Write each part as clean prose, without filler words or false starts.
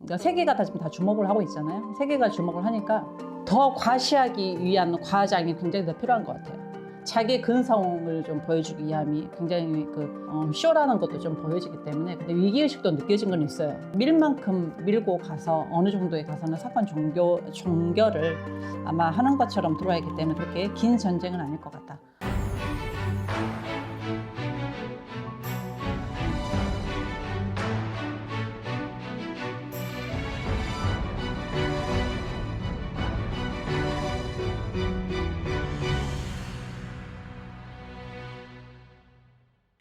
그러니까 세계가 다 지금 다 주목을 하고 있잖아요. 세계가 주목을 하니까 더 과시하기 위한 과장이 굉장히 더 필요한 것 같아요. 자기 근성을 좀 보여주기 위함이 굉장히 쇼라는 것도 좀 보여지기 때문에. 근데 위기의식도 느껴진 건 있어요. 밀 만큼 밀고 가서 어느 정도에 가서는 사건 종결을 아마 하는 것처럼 들어와 있기 때문에 그렇게 긴 전쟁은 아닐 것 같다.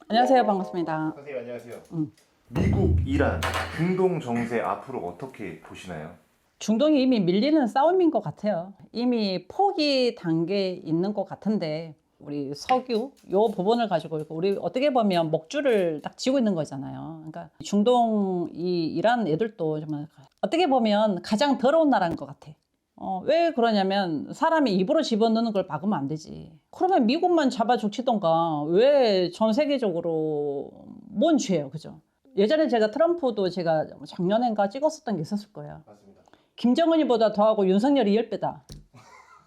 안녕하세요. 반갑습니다. 선생님 안녕하세요. 미국, 이란, 중동 정세 앞으로 어떻게 보시나요? 중동이 이미 밀리는 싸움인 것 같아요. 이미 포기 단계에 있는 것 같은데 우리 석유 요 부분을 가지고 우리 어떻게 보면 목줄을 딱 쥐고 있는 거잖아요. 그러니까 중동 이란 애들도 정말 어떻게 보면 가장 더러운 나라인 것 같아. 왜 그러냐면 사람이 입으로 집어넣는 걸 막으면 안 되지. 그러면 미국만 잡아 죽치던가 왜 전 세계적으로 뭔 죄예요, 그죠? 예전에 제가 트럼프도 제가 작년인가 찍었었던 게 있었을 거예요. 맞습니다. 김정은이보다 더하고 윤석열이 10배다.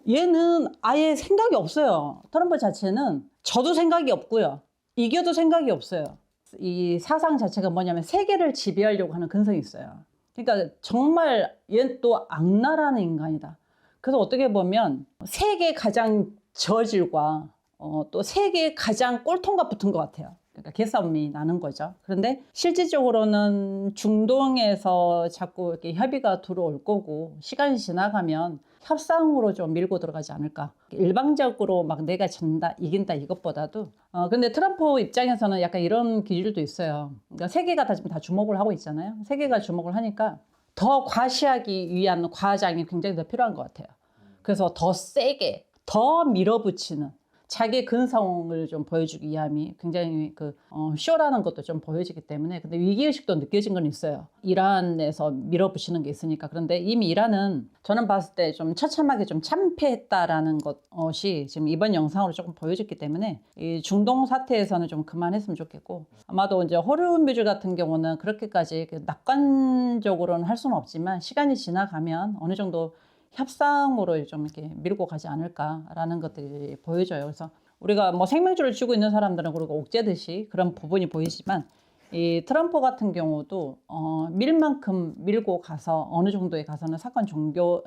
얘는 아예 생각이 없어요. 트럼프 자체는 저도 생각이 없고요. 이겨도 생각이 없어요. 이 사상 자체가 뭐냐면 세계를 지배하려고 하는 근성이 있어요. 그러니까 정말 얘는 또 악랄한 인간이다. 그래서 어떻게 보면 세계 가장 저질과 또 세계 가장 꼴통과 붙은 것 같아요. 그러니까 개싸움이 나는 거죠. 그런데 실질적으로는 중동에서 자꾸 이렇게 협의가 들어올 거고 시간이 지나가면 협상으로 좀 밀고 들어가지 않을까. 일방적으로 막 내가 전다 이긴다 이것보다도 근데 트럼프 입장에서는 약간 이런 기질도 있어요. 그러니까 세계가 다 지금 다 주목을 하고 있잖아요. 세계가 주목을 하니까 더 과시하기 위한 과장이 굉장히 더 필요한 것 같아요. 그래서 더 세게 더 밀어붙이는 자기 근성을 좀 보여주기 위함이 굉장히 쇼라는 것도 좀 보여지기 때문에. 근데 위기의식도 느껴진 건 있어요. 이란에서 밀어붙이는 게 있으니까. 그런데 이미 이란은 저는 봤을 때 좀 처참하게 좀 참패했다라는 것이 지금 이번 영상으로 조금 보여졌기 때문에 이 중동 사태에서는 좀 그만했으면 좋겠고, 아마도 이제 호르무즈 같은 경우는 그렇게까지 낙관적으로는 할 수는 없지만 시간이 지나가면 어느 정도 협상으로 좀 이렇게 밀고 가지 않을까라는 것들이 보여져요. 그래서 우리가 뭐 생명줄을 쥐고 있는 사람들은 그리고 옥죄듯이 그런 부분이 보이지만 이 트럼프 같은 경우도 밀 만큼 밀고 가서 어느 정도에 가서는 사건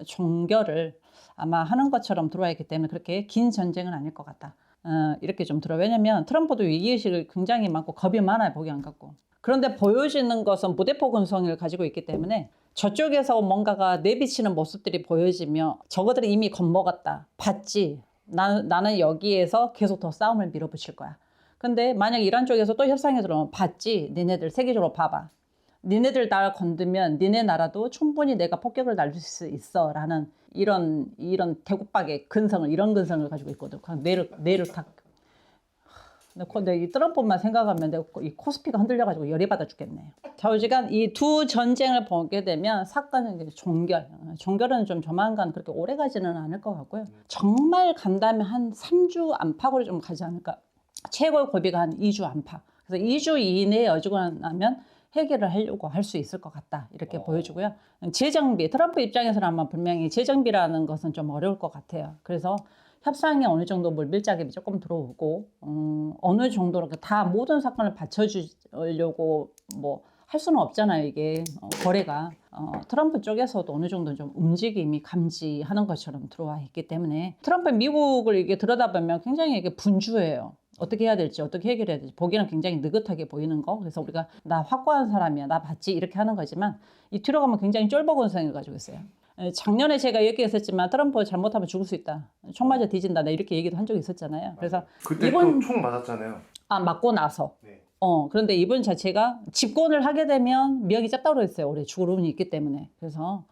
종결을 아마 하는 것처럼 들어와 있기 때문에 그렇게 긴 전쟁은 아닐 것 같다. 이렇게 좀 들어요. 왜냐면 트럼프도 위기의식을 굉장히 많고 겁이 많아요. 보기 안 같고. 그런데 보여지는 것은 무대포 근성을 가지고 있기 때문에 저쪽에서 뭔가가 내비치는 모습들이 보여지며 저거들이 이미 겁먹었다. 봤지. 나는 여기에서 계속 더 싸움을 밀어붙일 거야. 근데 만약 이란 쪽에서 또 협상에 들어오면 봤지. 니네들 세계적으로 봐봐. 니네들 날 건드면 니네 나라도 충분히 내가 폭격을 날릴 수 있어. 라는 이런 대국박의 근성을, 이런 근성을 가지고 있거든. 뇌를 탁. 근데 이 트럼프만 생각하면 내가 이 코스피가 흔들려가지고 열이 받아 죽겠네. 좌우지간 이 두 전쟁을 보게 되면 사건은 종결은 좀 조만간 그렇게 오래 가지는 않을 것 같고요. 정말 간다면 한 3주 안팎으로 좀 가지 않을까. 최고의 고비가 한 2주 안팎. 그래서 2주 이내에 여지고 나면 해결을 하려고 할 수 있을 것 같다. 이렇게 보여주고요. 재정비, 트럼프 입장에서는 아마 분명히 재정비라는 것은 좀 어려울 것 같아요. 그래서 협상에 어느 정도 물밀작업이 조금 들어오고 어느 정도로 다 모든 사건을 받쳐주려고 뭐 할 수는 없잖아요. 이게 거래가 트럼프 쪽에서도 어느 정도 좀 움직임이 감지하는 것처럼 들어와 있기 때문에 트럼프 미국을 이게 들여다보면 굉장히 이게 분주해요. 어떻게 해야 될지 어떻게 해결해야 될지 보기는 굉장히 느긋하게 보이는 거. 그래서 우리가 나 확고한 사람이야 나 봤지 이렇게 하는 거지만 이 뒤로 가면 굉장히 쫄보근성을 가지고 있어요. 작년에 제가 얘기했었지만 트럼프 잘못하면 죽을 수 있다. 총 맞아 뒤진다. 나 이렇게 얘기도 한 적이 있었잖아요. 그래서 그때 또 총 맞았잖아요. 맞고 나서. 네. 그런데 이분 자체가 집권을 하게 되면 명이 짭다고 했어요. 올해 죽을 운이 있기 때문에. 그래서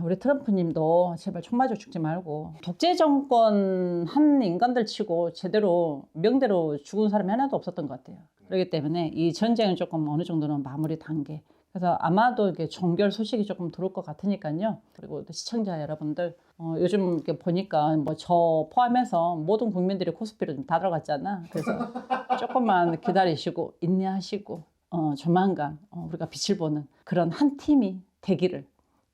우리 트럼프님도 제발 총 맞아 죽지 말고 독재 정권 한 인간들 치고 제대로 명대로 죽은 사람이 하나도 없었던 것 같아요. 그렇기 때문에 이 전쟁은 조금 어느 정도는 마무리 단계. 그래서 아마도 이게 종결 소식이 조금 들어올 것 같으니까요. 그리고 또 시청자 여러분들 요즘 이렇게 보니까 뭐 저 포함해서 모든 국민들이 코스피로 좀 다 들어갔잖아. 그래서 조금만 기다리시고 인내하시고 조만간 우리가 빛을 보는 그런 한 팀이 되기를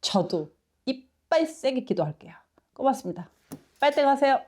저도 이빨 세게 기도할게요. 고맙습니다. 빨대 가세요.